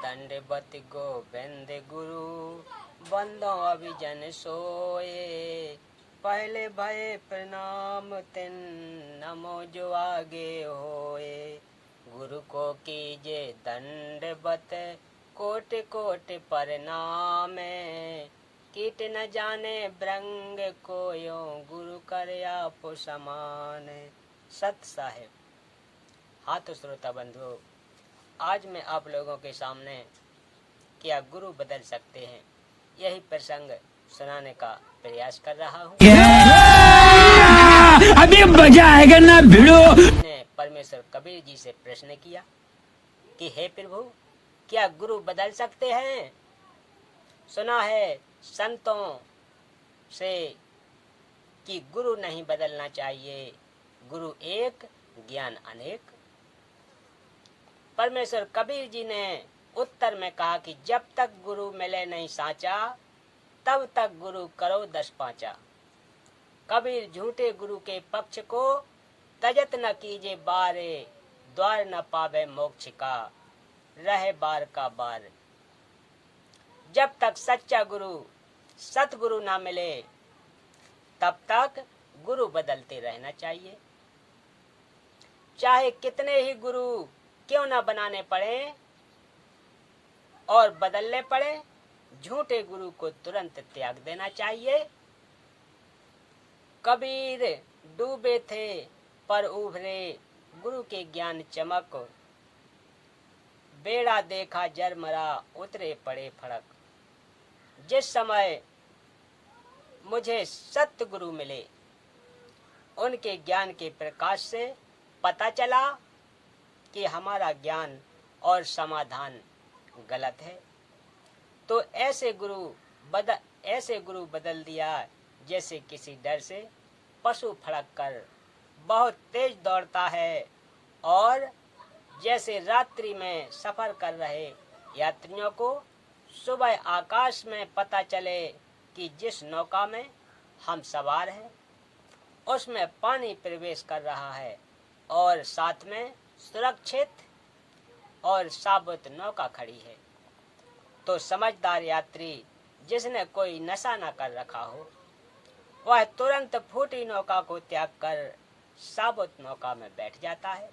दंडवत गोविंद गुरु बंदो अभिजन सोए। पहले भय प्रणाम तिन नमो जो आगे होए। गुरु को कीजे दंडवत कोट कोट प्रणाम। कीट न जाने ब्रंग कोयो गुरु कर आप समान। सत साहेब। हाँ तो श्रोता बंधु, आज मैं आप लोगों के सामने क्या गुरु बदल सकते हैं, यही प्रसंग सुनाने का प्रयास कर रहा हूँ। अभी मजा आएगा ना भिड़ो। ने परमेश्वर कबीर जी से प्रश्न किया कि हे प्रभु, क्या गुरु बदल सकते हैं? सुना है संतों से कि गुरु नहीं बदलना चाहिए, गुरु एक ज्ञान अनेक। परमेश्वर कबीर जी ने उत्तर में कहा कि जब तक गुरु मिले नहीं साचा, तब तक गुरु करो 10 पांचा। कबीर झूठे गुरु के पक्ष को तजत न कीजे बारे। द्वार न पावे मोक्ष का रहे बार का बार। जब तक सच्चा गुरु सतगुरु ना मिले, तब तक गुरु बदलते रहना चाहिए। चाहे कितने ही गुरु क्यों ना बनाने पड़े और बदलने पड़े, झूठे गुरु को तुरंत त्याग देना चाहिए। कबीर डूबे थे पर उभरे गुरु के ज्ञान चमक। बेड़ा देखा जरमरा उतरे पड़े फड़क। जिस समय मुझे सत्य गुरु मिले, उनके ज्ञान के प्रकाश से पता चला कि हमारा ज्ञान और समाधान गलत है, तो ऐसे गुरु बदल दिया जैसे किसी डर से पशु फड़क कर बहुत तेज दौड़ता है, और जैसे रात्रि में सफर कर रहे यात्रियों को सुबह आकाश में पता चले कि जिस नौका में हम सवार हैं उसमें पानी प्रवेश कर रहा है और साथ में सुरक्षित और साबुत नौका खड़ी है। तो समझदार यात्री जिसने कोई नशा न कर रखा हो, वह तुरंत फूटी नौका को त्याग कर साबुत नौका में बैठ जाता है।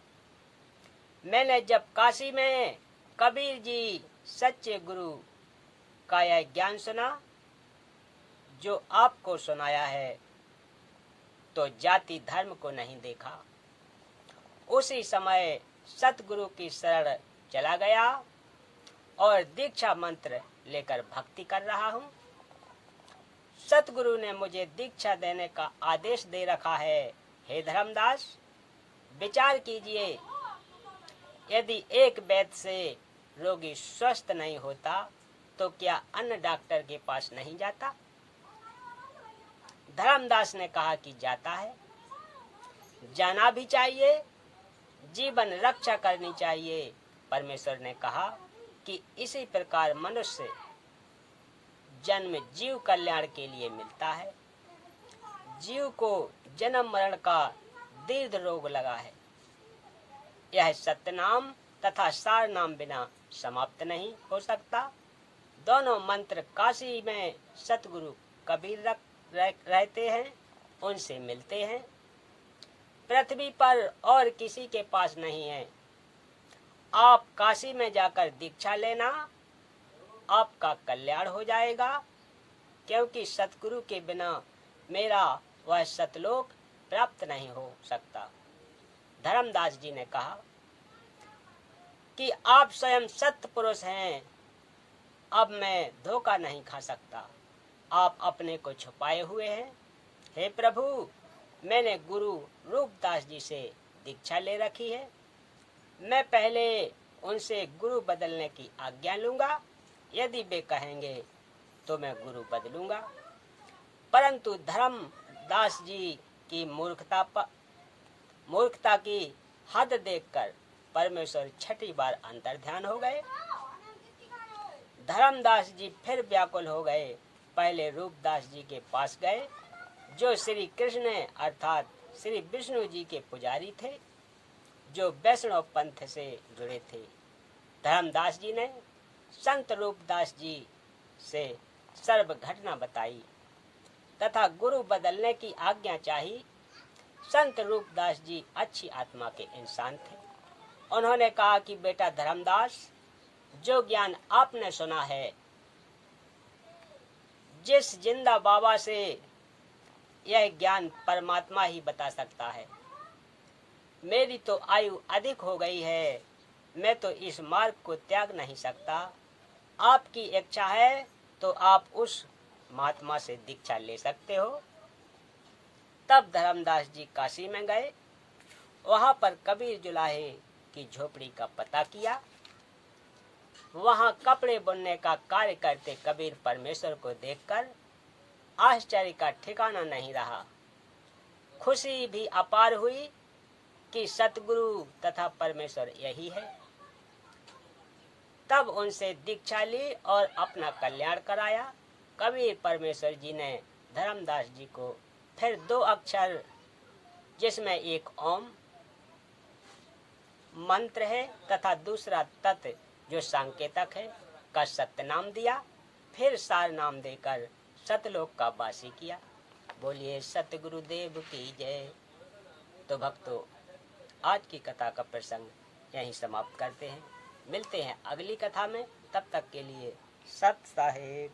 मैंने जब काशी में कबीर जी सच्चे गुरु का यह ज्ञान सुना जो आपको सुनाया है, तो जाति धर्म को नहीं देखा। उसी समय सतगुरु की शरण चला गया और दीक्षा मंत्र लेकर भक्ति कर रहा हूँ। सतगुरु ने मुझे दीक्षा देने का आदेश दे रखा है। हे धर्मदास, विचार कीजिए, यदि एक वैद्य से रोगी स्वस्थ नहीं होता तो क्या अन्य डॉक्टर के पास नहीं जाता? धर्मदास ने कहा कि जाता है, जाना भी चाहिए, जीवन रक्षा करनी चाहिए। परमेश्वर ने कहा कि इसी प्रकार मनुष्य जन्म जीव कल्याण के लिए मिलता है। जीव को जन्म मरण का दीर्घ रोग लगा है। यह सत्य नाम तथा सार नाम बिना समाप्त नहीं हो सकता। दोनों मंत्र काशी में सतगुरु कबीर रहते हैं, उनसे मिलते हैं। पृथ्वी पर और किसी के पास नहीं है। आप काशी में जाकर दीक्षा लेना, आपका कल्याण हो जाएगा, क्योंकि सतगुरु के बिना मेरा वह सतलोक प्राप्त नहीं हो सकता। धर्मदास जी ने कहा कि आप स्वयं सत्य पुरुष हैं, अब मैं धोखा नहीं खा सकता। आप अपने को छुपाए हुए हैं। हे प्रभु, मैंने गुरु रूपदास जी से दीक्षा ले रखी है। मैं पहले उनसे गुरु बदलने की आज्ञा लूंगा। यदि वे कहेंगे तो मैं गुरु बदलूंगा। परंतु धर्मदास जी की मूर्खता की हद देखकर परमेश्वर छठी बार अंतर्ध्यान हो गए। धर्मदास जी फिर व्याकुल हो गए। पहले रूपदास जी के पास गए, जो श्री कृष्ण अर्थात श्री विष्णु जी के पुजारी थे, जो वैष्णव पंथ से जुड़े थे। धर्मदास जी ने संत रूपदास जी से सर्व घटना बताई तथा गुरु बदलने की आज्ञा चाही। संत रूपदास जी अच्छी आत्मा के इंसान थे। उन्होंने कहा कि बेटा धर्मदास, जो ज्ञान आपने सुना है, जिस जिंदा बाबा से यह ज्ञान परमात्मा ही बता सकता है। मेरी तो आयु अधिक हो गई है, मैं तो इस मार्ग को त्याग नहीं सकता। आपकी इच्छा है तो आप उस महात्मा से दीक्षा ले सकते हो। तब धर्मदास जी काशी में गए। वहां पर कबीर जुलाहे की झोपड़ी का पता किया। वहां कपड़े बुनने का कार्य करते कबीर परमेश्वर को देखकर आश्चर्य का ठिकाना नहीं रहा। खुशी भी अपार हुई कि सतगुरु तथा परमेश्वर यही है। तब उनसे दीक्षा ली और अपना कल्याण कराया। कबीर परमेश्वर जी ने धर्मदास जी को फिर 2 अक्षर, जिसमें एक ओम मंत्र है तथा दूसरा तत् जो संकेतक है, का सत्य नाम दिया। फिर सार नाम देकर सतलोक का वासी किया। बोलिए सतगुरुदेव की जय। तो भक्तों, आज की कथा का प्रसंग यहीं समाप्त करते हैं। मिलते हैं अगली कथा में। तब तक के लिए सत साहेब।